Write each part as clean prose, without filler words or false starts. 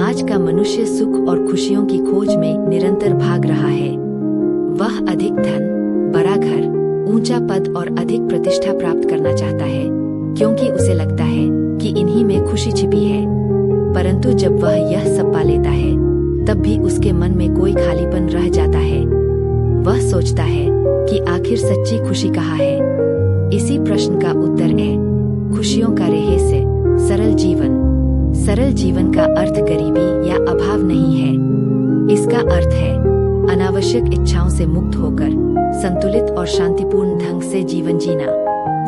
आज का मनुष्य सुख और खुशियों की खोज में निरंतर भाग रहा है। वह अधिक धन, बड़ा घर, ऊंचा पद और अधिक प्रतिष्ठा प्राप्त करना चाहता है, क्योंकि उसे लगता है कि इन्हीं में खुशी छिपी है। परंतु जब वह यह सब पा लेता है, तब भी उसके मन में कोई खालीपन रह जाता है। वह सोचता है कि आखिर सच्ची खुशी कहाँ है। इसी प्रश्न का उत्तर है खुशियों का रहस्य सरल जीवन। सरल जीवन का अर्थ गरीबी या अभाव नहीं है। इसका अर्थ है अनावश्यक इच्छाओं से मुक्त होकर संतुलित और शांतिपूर्ण ढंग से जीवन जीना।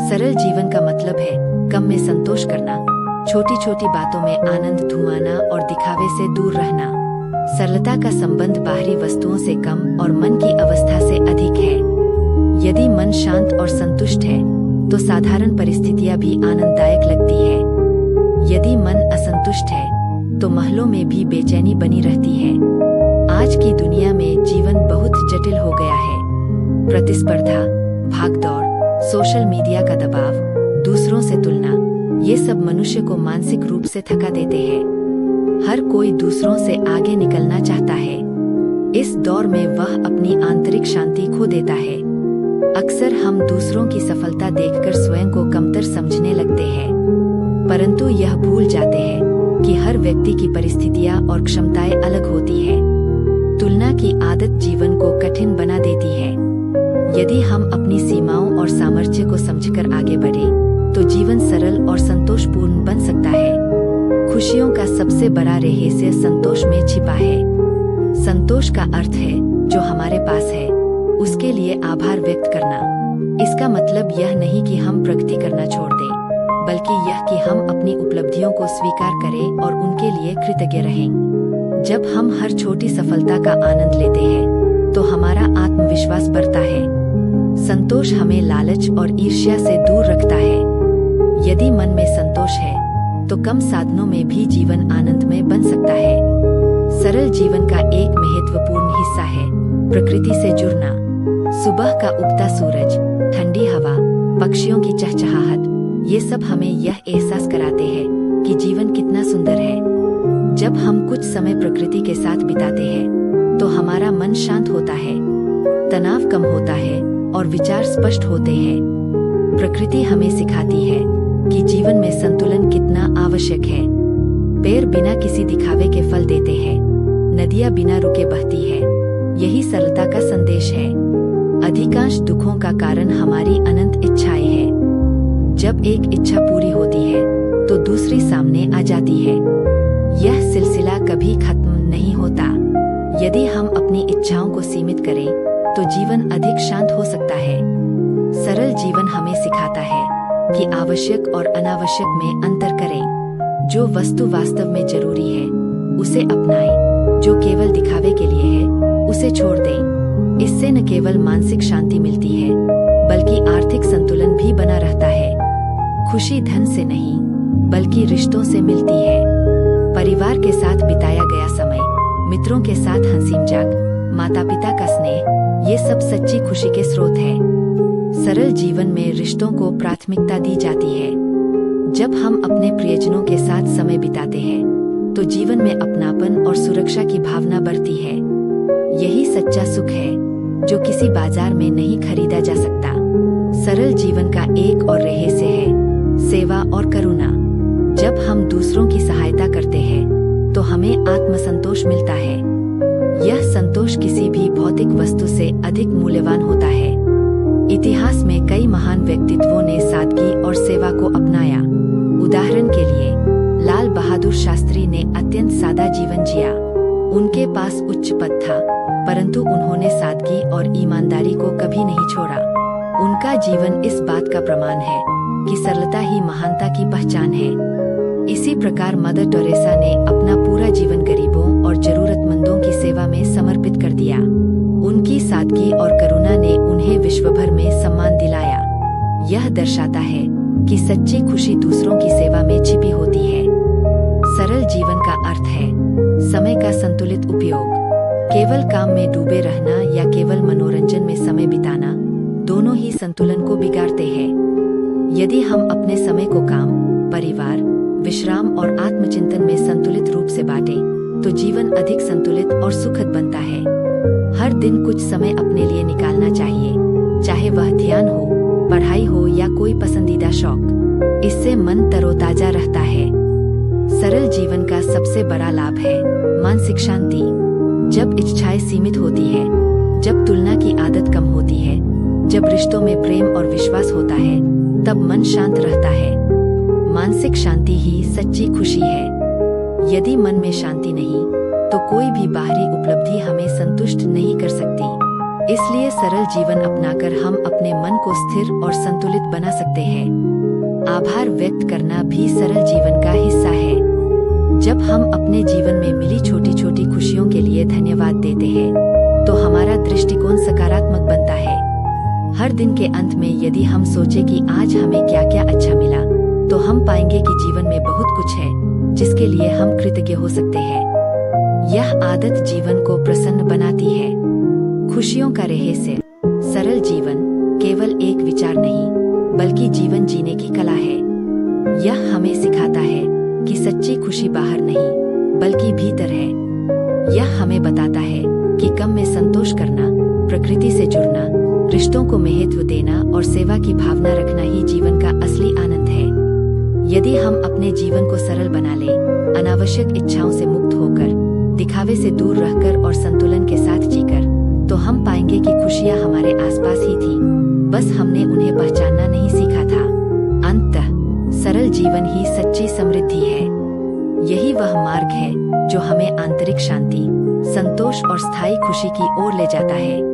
सरल जीवन का मतलब है कम में संतोष करना, छोटी छोटी बातों में आनंद ढूंढना और दिखावे से दूर रहना। सरलता का संबंध बाहरी वस्तुओं से कम और मन की अवस्था से अधिक है। यदि मन शांत और संतुष्ट है, तो साधारण परिस्थितियां भी आनंददायक लगती है। यदि मन असंतुष्ट है, तो महलों में भी बेचैनी बनी रहती है। आज की दुनिया में जीवन बहुत जटिल हो गया है। प्रतिस्पर्धा, भागदौड़, सोशल मीडिया का दबाव, दूसरों से तुलना, ये सब मनुष्य को मानसिक रूप से थका देते हैं। हर कोई दूसरों से आगे निकलना चाहता है। इस दौर में वह अपनी आंतरिक शांति खो देता है। अक्सर हम दूसरों की सफलता देखकर स्वयं को कमतर समझने लगते हैं, परंतु यह भूल जाते हैं कि हर व्यक्ति की परिस्थितियां और क्षमताएं अलग होती है। तुलना की आदत जीवन को कठिन बना देती है। यदि हम अपनी सीमाओं और सामर्थ्य को समझकर आगे बढ़े, तो जीवन सरल और संतोषपूर्ण बन सकता है। खुशियों का सबसे बड़ा रहस्य संतोष में छिपा है। संतोष का अर्थ है जो हमारे पास है उसके लिए आभार व्यक्त करना। इसका मतलब यह नहीं कि हम प्रगति करना छोड़ दें, बल्कि यह कि हम अपनी उपलब्धियों को स्वीकार करें और उनके लिए कृतज्ञ रहें। जब हम हर छोटी सफलता का आनंद लेते हैं, तो हमारा आत्मविश्वास बढ़ता है। संतोष हमें लालच और ईर्ष्या से दूर रखता है। यदि मन में संतोष है, तो कम साधनों में भी जीवन आनंदमय बन सकता है। सरल जीवन का एक महत्वपूर्ण हिस्सा है प्रकृति से जुड़ना। सुबह का उगता सूरज, ठंडी हवा, पक्षियों की चहचहाहट, ये सब हमें यह एहसास कराते हैं कि जीवन कितना सुंदर है। जब हम कुछ समय प्रकृति के साथ बिताते हैं, तो हमारा मन शांत होता है, तनाव कम होता है और विचार स्पष्ट होते हैं। प्रकृति हमें सिखाती है कि जीवन में संतुलन कितना आवश्यक है। पेड़ बिना किसी दिखावे के फल देते हैं, नदियां बिना रुके बहती है। यही सरलता का संदेश है। अधिकांश दुखों का कारण हमारी अनंत इच्छाएं हैं। जब एक इच्छा पूरी होती है, तो दूसरी सामने आ जाती है। यह सिलसिला कभी खत्म नहीं होता। यदि हम अपनी इच्छाओं को सीमित करें, तो जीवन अधिक शांत हो सकता है। सरल जीवन हमें सिखाता है कि आवश्यक और अनावश्यक में अंतर करें। जो वस्तु वास्तव में जरूरी है, उसे अपनाएं। जो केवल दिखावे के लिए है, उसे छोड़ दें। इससे न केवल मानसिक शांति मिलती है, बल्कि आर्थिक संतुलन भी बना रहता है। खुशी धन से नहीं, बल्कि रिश्तों से मिलती है। परिवार के साथ बिताया गया समय, मित्रों के साथ हंसी मजाक, माता पिता का स्नेह, ये सब सच्ची खुशी के स्रोत है। सरल जीवन में रिश्तों को प्राथमिकता दी जाती है। जब हम अपने प्रियजनों के साथ समय बिताते हैं, तो जीवन में अपनापन और सुरक्षा की भावना बढ़ती है। यही सच्चा सुख है जो किसी बाजार में नहीं खरीदा जा सकता। सरल जीवन का एक और रहस्य है सेवा और करुणा। जब हम दूसरों की सहायता करते हैं, तो हमें आत्मसंतोष मिलता है। यह संतोष किसी भी भौतिक वस्तु से अधिक मूल्यवान होता है। इतिहास में कई महान व्यक्तित्वों ने सादगी और सेवा को अपनाया। उदाहरण के लिए, लाल बहादुर शास्त्री ने अत्यंत सादा जीवन जिया। उनके पास उच्च पद था, परंतु उन्होंने सादगी और ईमानदारी को कभी नहीं छोड़ा। उनका जीवन इस बात का प्रमाण है कि सरलता ही महानता की पहचान है। इसी प्रकार मदर टेरेसा ने अपना पूरा जीवन गरीबों और जरूरतमंदों की सेवा में समर्पित कर दिया। उनकी सादगी और करुणा ने उन्हें विश्वभर में सम्मान दिलाया। यह दर्शाता है कि सच्ची खुशी दूसरों की सेवा में छिपी होती है। सरल जीवन का अर्थ है समय का संतुलित उपयोग। केवल काम में डूबे रहना या केवल मनोरंजन में समय बिताना, दोनों ही संतुलन को बिगाड़ते हैं। यदि हम अपने समय को काम, परिवार, विश्राम और आत्मचिंतन में संतुलित रूप से बांटें, तो जीवन अधिक संतुलित और सुखद बनता है। हर दिन कुछ समय अपने लिए निकालना चाहिए, चाहे वह ध्यान हो, पढ़ाई हो या कोई पसंदीदा शौक। इससे मन तरोताजा रहता है। सरल जीवन का सबसे बड़ा लाभ है मानसिक शांति। जब इच्छाएं सीमित होती है, जब तुलना की आदत कम होती है, जब रिश्तों में प्रेम और विश्वास होता है, तब मन शांत रहता है। मानसिक शांति ही सच्ची खुशी है। यदि मन में शांति नहीं, तो कोई भी बाहरी उपलब्धि हमें संतुष्ट नहीं कर सकती। इसलिए सरल जीवन अपनाकर हम अपने मन को स्थिर और संतुलित बना सकते हैं। आभार व्यक्त करना भी सरल जीवन का हिस्सा है। जब हम अपने जीवन में मिली छोटी छोटी खुशियों के लिए धन्यवाद देते हैं, तो हमारा दृष्टिकोण सकारात्मक बनता है। हर दिन के अंत में यदि हम सोचें कि आज हमें क्या क्या अच्छा मिला, तो हम पाएंगे कि जीवन में बहुत कुछ है जिसके लिए हम कृतज्ञ हो सकते हैं। यह आदत जीवन को प्रसन्न बनाती है। खुशियों का रहस्य। सरल जीवन केवल एक विचार नहीं, बल्कि जीवन जीने की कला है। यह हमें सिखाता है कि सच्ची खुशी बाहर नहीं, बल्कि भीतर है। यह हमें बताता है कि कम में संतोष करना, प्रकृति से जुड़ना, रिश्तों को महत्व देना और सेवा की भावना रखना ही जीवन का असली आनंद है। यदि हम अपने जीवन को सरल बना लें, अनावश्यक इच्छाओं से मुक्त होकर, दिखावे से दूर रहकर और संतुलन के साथ जीकर, तो हम पाएंगे कि खुशियां हमारे आसपास ही थी, बस हमने उन्हें पहचानना नहीं सीखा था। अंततः सरल जीवन ही सच्ची समृद्धि है। यही वह मार्ग है जो हमें आंतरिक शांति, संतोष और स्थायी खुशी की ओर ले जाता है।